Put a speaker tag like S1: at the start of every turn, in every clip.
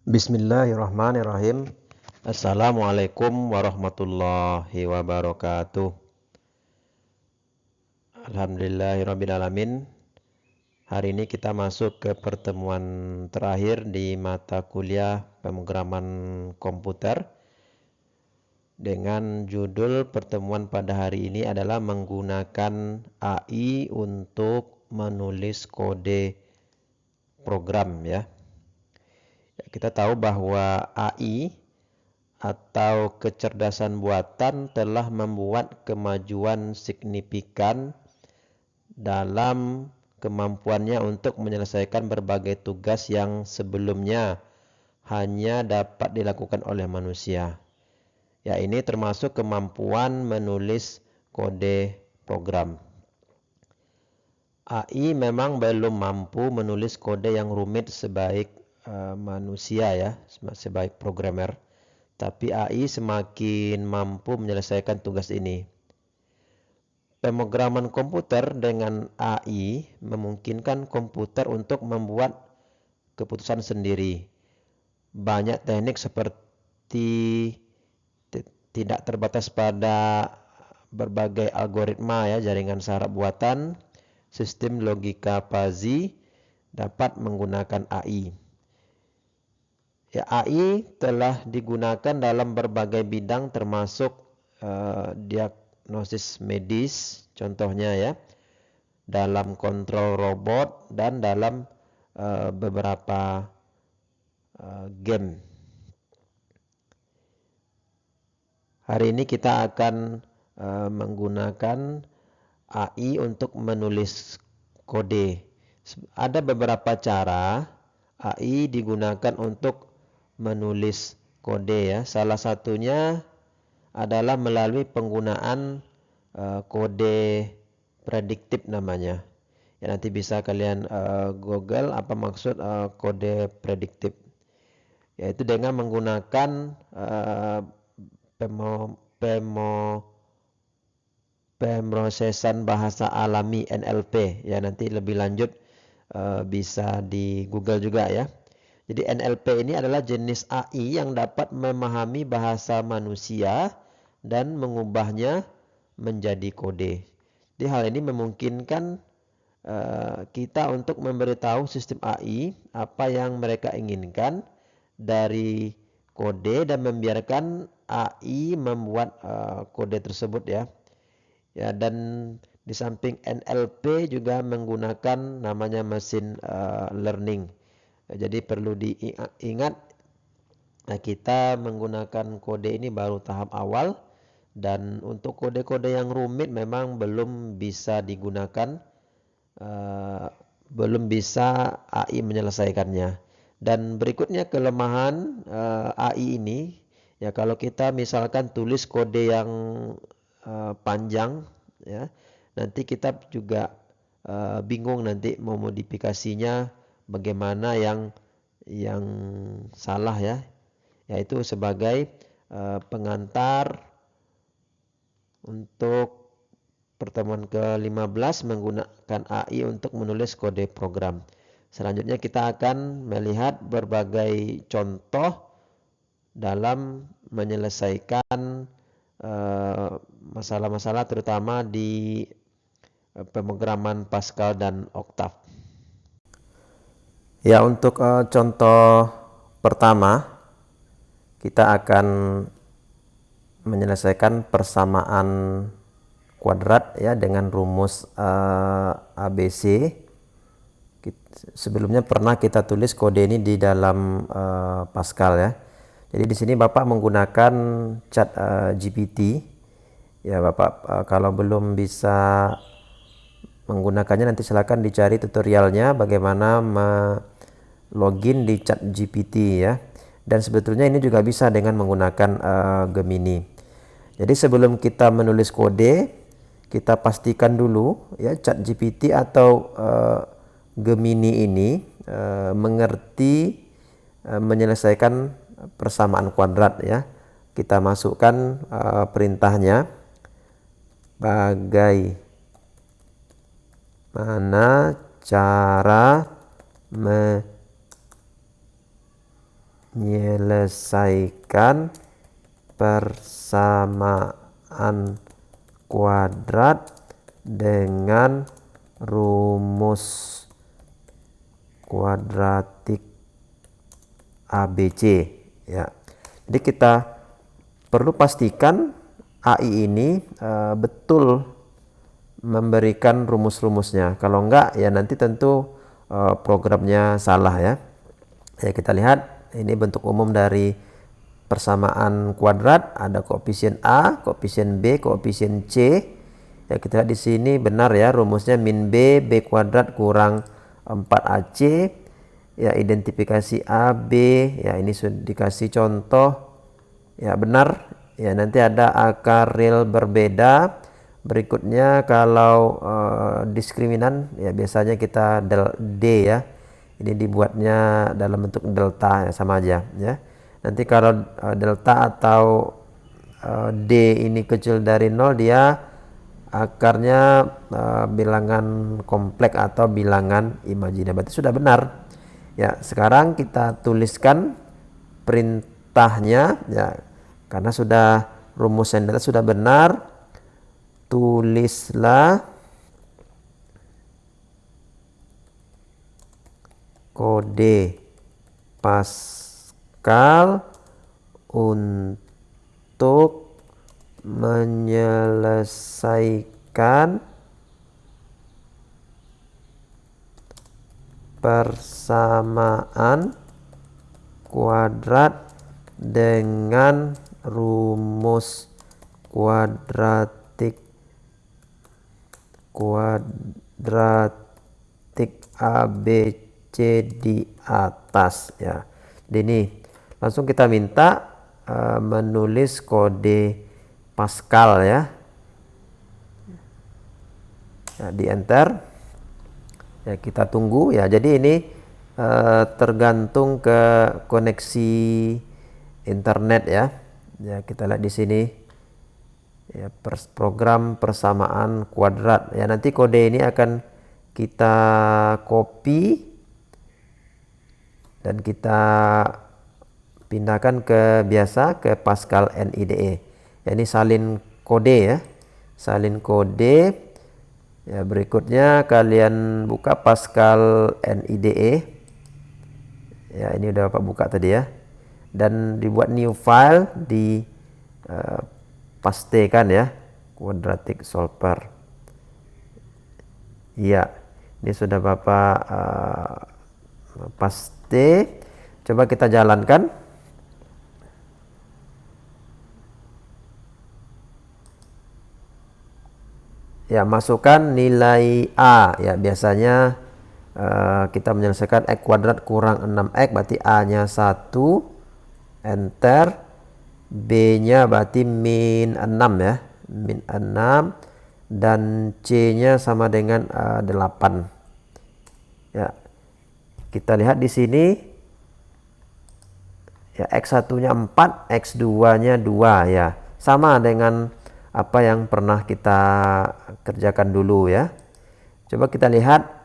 S1: Bismillahirrahmanirrahim. Assalamualaikum warahmatullahi wabarakatuh. Alhamdulillahirrabbilalamin. Hari ini kita masuk ke pertemuan terakhir di mata kuliah pemrograman komputer dengan judul pertemuan pada hari ini adalah menggunakan AI untuk menulis kode program ya. Kita tahu bahwa AI atau kecerdasan buatan telah membuat kemajuan signifikan dalam kemampuannya untuk menyelesaikan berbagai tugas yang sebelumnya hanya dapat dilakukan oleh manusia. Ya, ini termasuk kemampuan menulis kode program. AI memang belum mampu menulis kode yang rumit sebaik manusia ya, sebaik programmer. Tapi AI semakin mampu menyelesaikan tugas ini. Pemrograman komputer dengan AI memungkinkan komputer untuk membuat keputusan sendiri. Banyak teknik seperti tidak terbatas pada berbagai algoritma ya, jaringan saraf buatan, sistem logika fuzzy dapat menggunakan AI. Ya, AI telah digunakan dalam berbagai bidang termasuk diagnosis medis, contohnya ya, dalam kontrol robot dan dalam beberapa game. Hari ini kita akan menggunakan AI untuk menulis kode. Ada beberapa cara AI digunakan untuk menulis kode ya. Salah satunya adalah melalui penggunaan kode prediktif namanya. Ya, nanti bisa kalian Google apa maksud kode prediktif. Yaitu dengan menggunakan pemrosesan bahasa alami NLP. Ya, nanti lebih lanjut bisa di Google juga ya. Jadi NLP ini adalah jenis AI yang dapat memahami bahasa manusia dan mengubahnya menjadi kode. Jadi hal ini memungkinkan kita untuk memberitahu sistem AI apa yang mereka inginkan dari kode dan membiarkan AI membuat kode tersebut ya. Ya, dan di samping NLP juga menggunakan namanya mesin learning. Jadi perlu diingat kita menggunakan kode ini baru tahap awal dan untuk kode-kode yang rumit memang belum bisa digunakan, belum bisa AI menyelesaikannya. Dan berikutnya kelemahan AI ini ya, kalau kita misalkan tulis kode yang panjang ya, nanti kita juga bingung nanti memodifikasinya bagaimana yang salah ya, yaitu sebagai pengantar untuk pertemuan ke-15 menggunakan AI untuk menulis kode program. Selanjutnya kita akan melihat berbagai contoh dalam menyelesaikan masalah-masalah terutama di pemrograman Pascal dan Octave. Ya, untuk contoh pertama kita akan menyelesaikan persamaan kuadrat ya dengan rumus ABC. Sebelumnya pernah kita tulis kode ini di dalam Pascal ya. Jadi di sini Bapak menggunakan Chat GPT. Ya Bapak kalau belum bisa menggunakannya nanti silakan dicari tutorialnya bagaimana login di Chat GPT ya. Dan sebetulnya ini juga bisa dengan menggunakan Gemini. Jadi sebelum kita menulis kode, kita pastikan dulu ya Chat GPT atau Gemini ini mengerti menyelesaikan persamaan kuadrat ya. Kita masukkan perintahnya bagaimana cara menyelesaikan persamaan kuadrat dengan rumus kuadratik ABC ya. Jadi kita perlu pastikan AI ini betul memberikan rumus-rumusnya. Kalau enggak ya nanti tentu programnya salah ya. Ya kita lihat ini bentuk umum dari persamaan kuadrat, ada koefisien A, koefisien B, koefisien C. Ya kita lihat di sini benar ya rumusnya min B, B kuadrat kurang 4AC. Ya identifikasi A, B, ya ini sudah dikasih contoh. Ya benar, ya nanti ada akar real berbeda. Berikutnya kalau diskriminan ya biasanya kita D ya. Ini dibuatnya dalam bentuk delta ya sama aja ya. Nanti kalau delta atau D ini kecil dari 0 dia akarnya bilangan kompleks atau bilangan imajiner. Berarti sudah benar. Ya, sekarang kita tuliskan perintahnya ya. Karena sudah rumus yang data sudah benar, tulislah kode Pascal untuk menyelesaikan persamaan kuadrat dengan rumus kuadratik ABC di atas ya. Jadi ini langsung kita minta menulis kode Pascal ya. Ya, di enter. Ya, kita tunggu ya. Jadi ini tergantung ke koneksi internet ya. Ya, kita lihat di sini. Ya, program persamaan kuadrat. Ya, nanti kode ini akan kita copy dan kita pindahkan ke Pascal NIDE. Ya, ini salin kode ya. Salin kode. Ya, berikutnya kalian buka Pascal NIDE. Ya, ini udah Bapak buka tadi ya. Dan dibuat new file di pastekan ya, quadratic solver. Iya, ini sudah Bapak paste. Coba kita jalankan. Ya, masukkan nilai A. Ya, biasanya kita menyelesaikan X kuadrat kurang 6X, berarti A-nya 1. Enter. B-nya berarti min 6 ya. Min 6. Dan C-nya sama dengan 8. Ya. Kita lihat di sini. Ya, X1-nya 4, X2-nya 2 ya. Sama dengan apa yang pernah kita kerjakan dulu ya. Coba kita lihat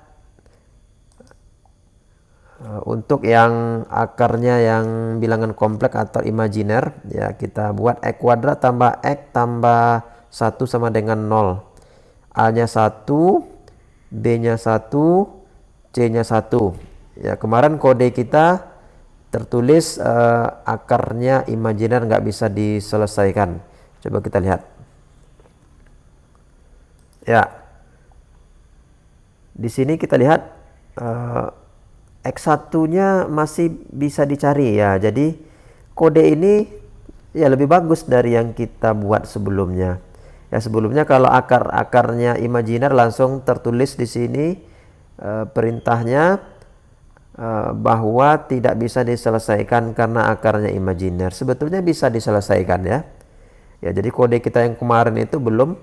S1: untuk yang akarnya yang bilangan kompleks atau imajiner ya, kita buat X kuadrat tambah X tambah 1 sama dengan 0. A-nya 1, B-nya 1, C-nya 1. Ya, kemarin kode kita tertulis akarnya imajiner nggak bisa diselesaikan. Coba kita lihat. Ya, di sini kita lihat X1-nya masih bisa dicari ya. Jadi kode ini ya lebih bagus dari yang kita buat sebelumnya. Ya, sebelumnya kalau akarnya imajiner langsung tertulis di sini perintahnya bahwa tidak bisa diselesaikan karena akarnya imajiner. Sebetulnya bisa diselesaikan ya. Ya, jadi kode kita yang kemarin itu belum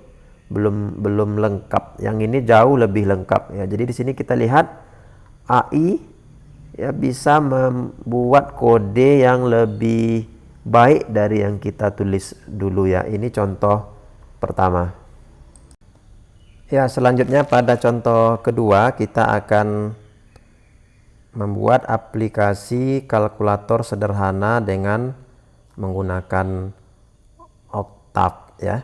S1: lengkap. Yang ini jauh lebih lengkap ya. Jadi di sini kita lihat AI ya bisa membuat kode yang lebih baik dari yang kita tulis dulu ya. Ini contoh pertama. Ya, selanjutnya pada contoh kedua kita akan membuat aplikasi kalkulator sederhana dengan menggunakan Octave ya.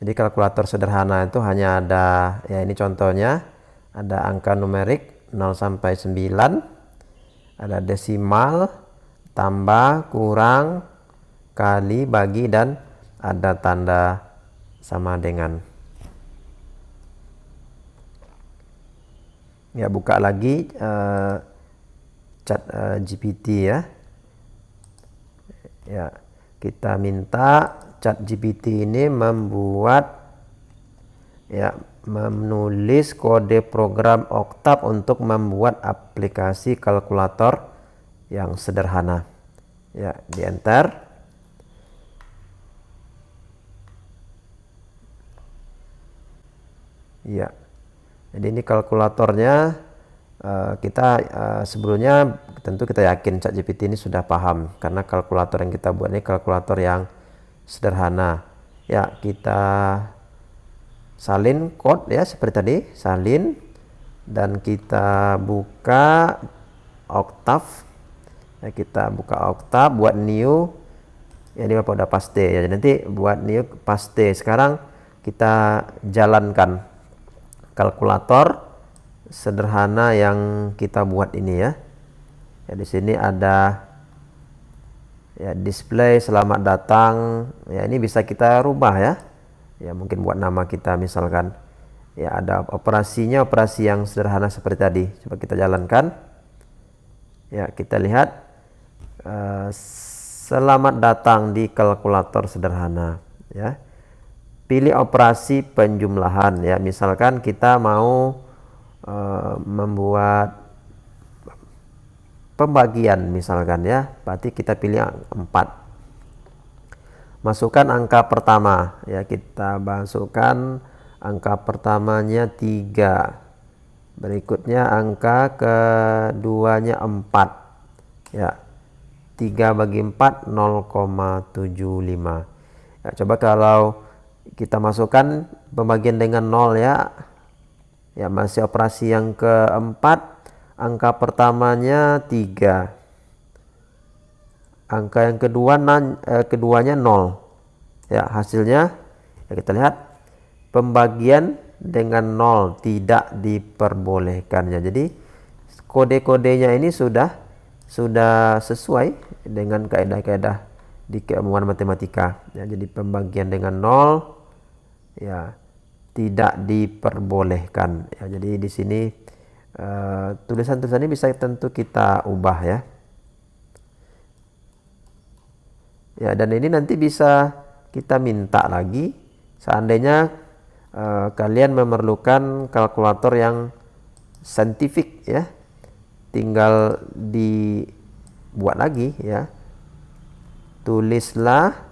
S1: Jadi kalkulator sederhana itu hanya ada, ya ini contohnya, ada angka numerik 0 sampai 9, ada desimal, tambah, kurang, kali, bagi, dan ada tanda sama dengan. Ya, buka lagi Chat GPT ya. Ya, kita minta Chat GPT ini menulis kode program Octave untuk membuat aplikasi kalkulator yang sederhana. Ya, di enter. Ya, jadi ini kalkulatornya. Kita sebelumnya tentu kita yakin ChatGPT ini sudah paham, karena kalkulator yang kita buat ini kalkulator yang sederhana. Ya, kita salin code ya seperti tadi, salin, dan kita buka Octave. Ya, kita buka Octave, buat new. Ya, ini Bapak udah paste ya. Nanti buat new, paste. Sekarang kita jalankan kalkulator sederhana yang kita buat ini ya. Ya, di sini ada ya display selamat datang. Ya, ini bisa kita rubah ya. Ya, mungkin buat nama kita misalkan. Ya, ada operasinya, operasi yang sederhana seperti tadi. Coba kita jalankan. Ya, kita lihat selamat datang di kalkulator sederhana ya. Pilih operasi penjumlahan ya. Misalkan kita mau membuat pembagian misalkan ya, berarti kita pilih 4. Masukkan angka pertama ya, kita masukkan angka pertamanya 3, berikutnya angka keduanya 4 ya. 3 bagi 4 0,75 ya. Coba kalau kita masukkan pembagian dengan 0 ya. Ya, masih operasi yang keempat, angka pertamanya 3, angka yang keduanya 0 ya. Hasilnya ya, kita lihat pembagian dengan 0 tidak diperbolehkan ya. Jadi kode-kodenya ini sudah sesuai dengan kaidah-kaidah di keilmuan matematika ya. Jadi pembagian dengan 0 ya tidak diperbolehkan ya. Jadi di sini tulisan-tulisan ini bisa tentu kita ubah ya. Ya, dan ini nanti bisa kita minta lagi seandainya kalian memerlukan kalkulator yang saintifik ya. Tinggal dibuat lagi ya. Tulislah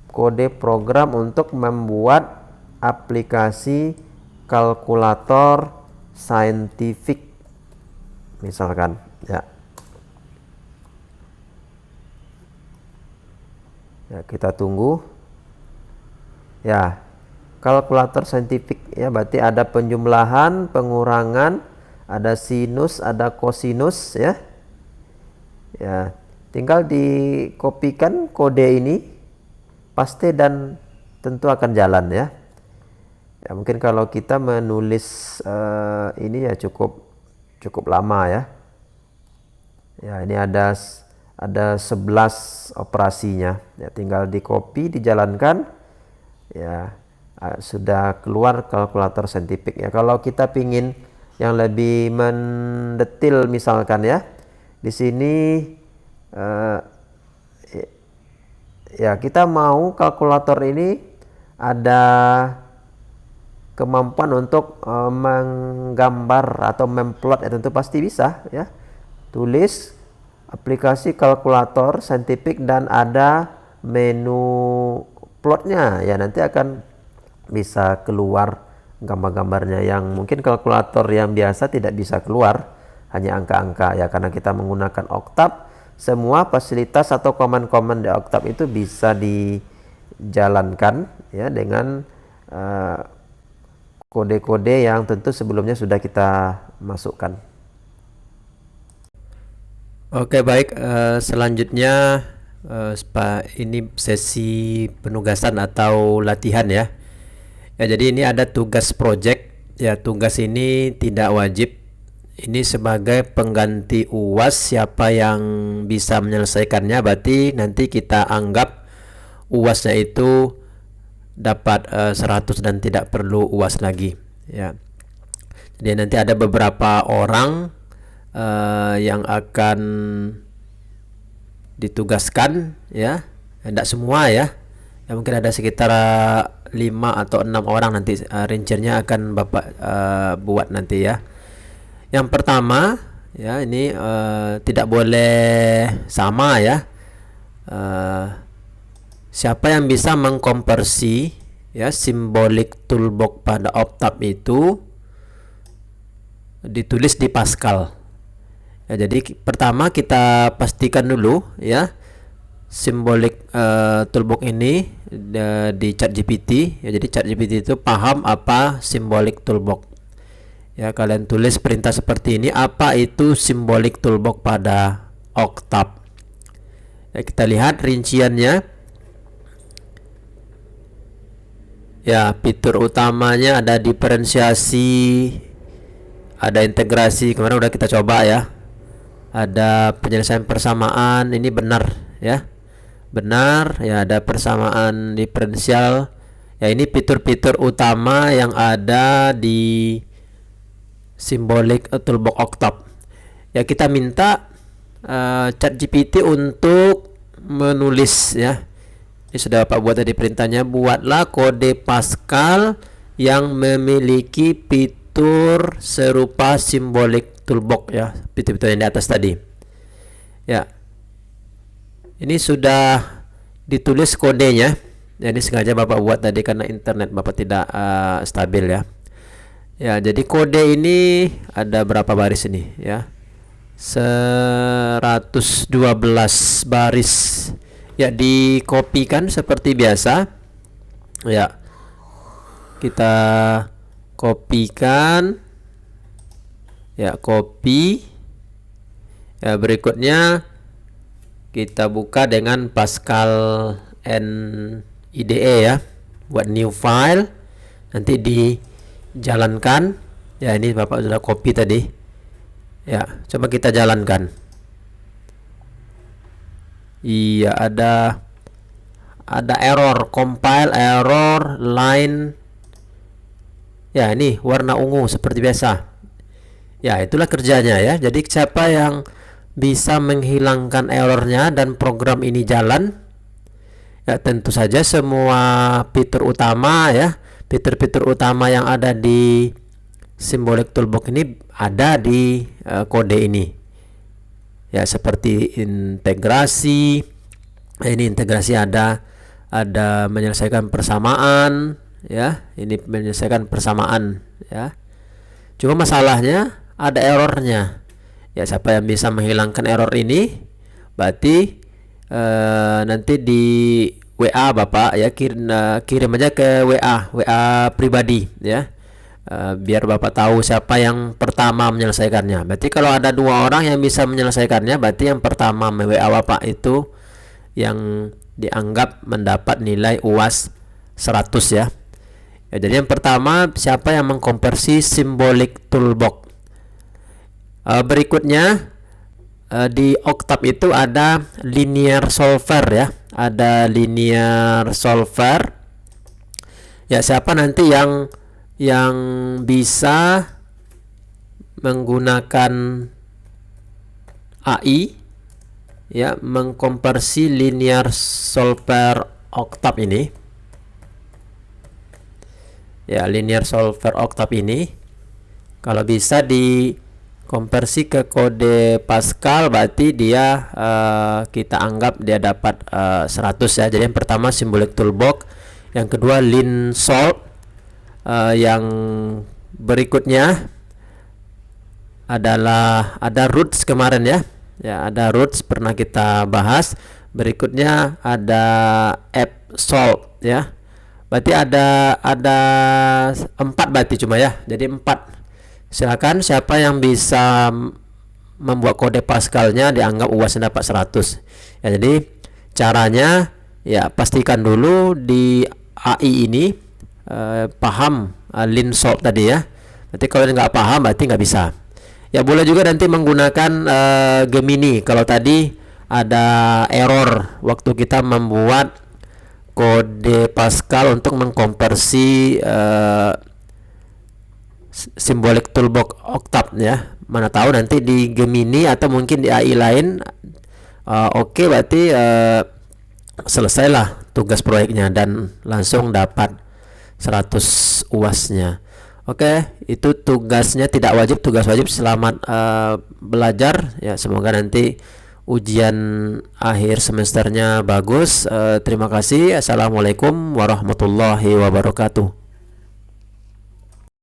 S1: kode program untuk membuat aplikasi kalkulator saintifik misalkan ya. Ya, kita tunggu ya. Kalkulator saintifik ya, berarti ada penjumlahan, pengurangan, ada sinus, ada kosinus ya. Ya, tinggal dikopikan kode ini, paste, dan tentu akan jalan ya. Ya, mungkin kalau kita menulis ini ya cukup lama ya. Ya, ini ada 11 operasinya. Ya, tinggal di copy, dijalankan. Ya, sudah keluar kalkulator saintifik ya. Kalau kita pingin yang lebih mendetil misalkan ya, di sini ya kita mau kalkulator ini ada kemampuan untuk menggambar atau memplot ya, tentu pasti bisa ya. Tulis aplikasi kalkulator saintifik dan ada menu plotnya ya, nanti akan bisa keluar gambar-gambarnya yang mungkin kalkulator yang biasa tidak bisa keluar, hanya angka-angka ya. Karena kita menggunakan Octave, semua fasilitas atau komen-komen di Octave itu bisa dijalankan ya dengan kode-kode yang tentu sebelumnya sudah kita masukkan. Oke, baik. Selanjutnya ini sesi penugasan atau latihan ya. Ya, jadi ini ada tugas project. Ya, tugas ini tidak wajib. Ini sebagai pengganti UAS, siapa yang bisa menyelesaikannya berarti nanti kita anggap UASnya itu dapat 100 dan tidak perlu UAS lagi ya. Jadi nanti ada beberapa orang yang akan ditugaskan ya, tidak semua ya. Ya mungkin ada sekitar 5 atau 6 orang nanti, rinciannya akan Bapak buat nanti ya. Yang pertama ya, ini tidak boleh sama ya. Siapa yang bisa mengkonversi ya simbolik toolbox pada Octave itu ditulis di Pascal. Ya, jadi pertama kita pastikan dulu ya simbolik toolbox ini di ChatGPT ya. Jadi ChatGPT itu paham apa simbolik toolbox. Ya, kalian tulis perintah seperti ini, apa itu simbolik toolbox pada Octave. Ya, kita lihat rinciannya. Ya, fitur utamanya ada diferensiasi, ada integrasi, kemarin udah kita coba ya. Ada penyelesaian persamaan, ini benar ya. Benar ya, ada persamaan diferensial. Ya, ini fitur-fitur utama yang ada di simbolik toolbox Octave. Ya, kita minta ChatGPT untuk menulis ya. Ini sudah Pak buat tadi perintahnya, buatlah kode Pascal yang memiliki fitur serupa simbolik toolbox ya, fitur-fitur yang di atas tadi. Ya. Ini sudah ditulis kodenya. Ya, ini sengaja Bapak buat tadi karena internet Bapak tidak stabil ya. Ya, jadi kode ini ada berapa baris ini ya? 112 baris. Ya, dikopikan seperti biasa. Ya. Kita kopikan. Ya, copy. Ya, berikutnya kita buka dengan Pascal IDE ya. Buat new file. Nanti dijalankan. Ya, ini Bapak sudah copy tadi. Ya, coba kita jalankan. Iya, ada error, compile error line. Ya, ini warna ungu seperti biasa. Ya, itulah kerjanya ya. Jadi siapa yang bisa menghilangkan errornya dan program ini jalan? Ya, tentu saja semua fitur utama ya, fitur-fitur utama yang ada di simbolik toolbox ini ada di kode ini. Ya, seperti integrasi. Ini integrasi ada menyelesaikan persamaan ya. Ini menyelesaikan persamaan ya. Cuma masalahnya ada errornya. Ya, siapa yang bisa menghilangkan error ini? Berarti nanti di WA Bapak ya, kirim aja ke WA pribadi ya. Biar Bapak tahu siapa yang pertama menyelesaikannya. Berarti kalau ada 2 orang yang bisa menyelesaikannya, berarti yang pertama WA Bapak itu yang dianggap mendapat nilai UAS 100 ya. Ya, jadi yang pertama siapa yang mengkonversi simbolik toolbox. Berikutnya di Octave itu ada linear solver ya. Ada linear solver. Ya, siapa nanti yang bisa menggunakan AI ya, mengkonversi linear solver Octave ini. Ya, linear solver Octave ini kalau bisa dikonversi ke kode Pascal, berarti dia kita anggap dia dapat 100 ya. Jadi yang pertama simbolik toolbox, yang kedua lin solve. Yang berikutnya adalah ada roots kemarin ya. Ya, ada roots pernah kita bahas. Berikutnya ada app solve ya. Berarti ada 4 berarti cuma ya. Jadi 4. Silakan siapa yang bisa
S2: membuat kode Pascalnya dianggap UASnya dapat 100 ya. Jadi caranya ya pastikan dulu di AI ini paham lin solve tadi ya. Nanti kalau nggak paham berarti nggak bisa. Ya boleh juga nanti menggunakan Gemini kalau tadi ada error waktu kita membuat kode Pascal untuk mengkonversi symbolic toolbox octave ya. Mana tahu nanti di Gemini atau mungkin di AI lain oke, berarti selesailah tugas proyeknya dan langsung dapat 100 UASnya. Oke, itu tugasnya tidak wajib, tugas wajib. Selamat belajar ya, semoga nanti ujian akhir semesternya bagus. Terima kasih. Assalamualaikum warahmatullahi wabarakatuh.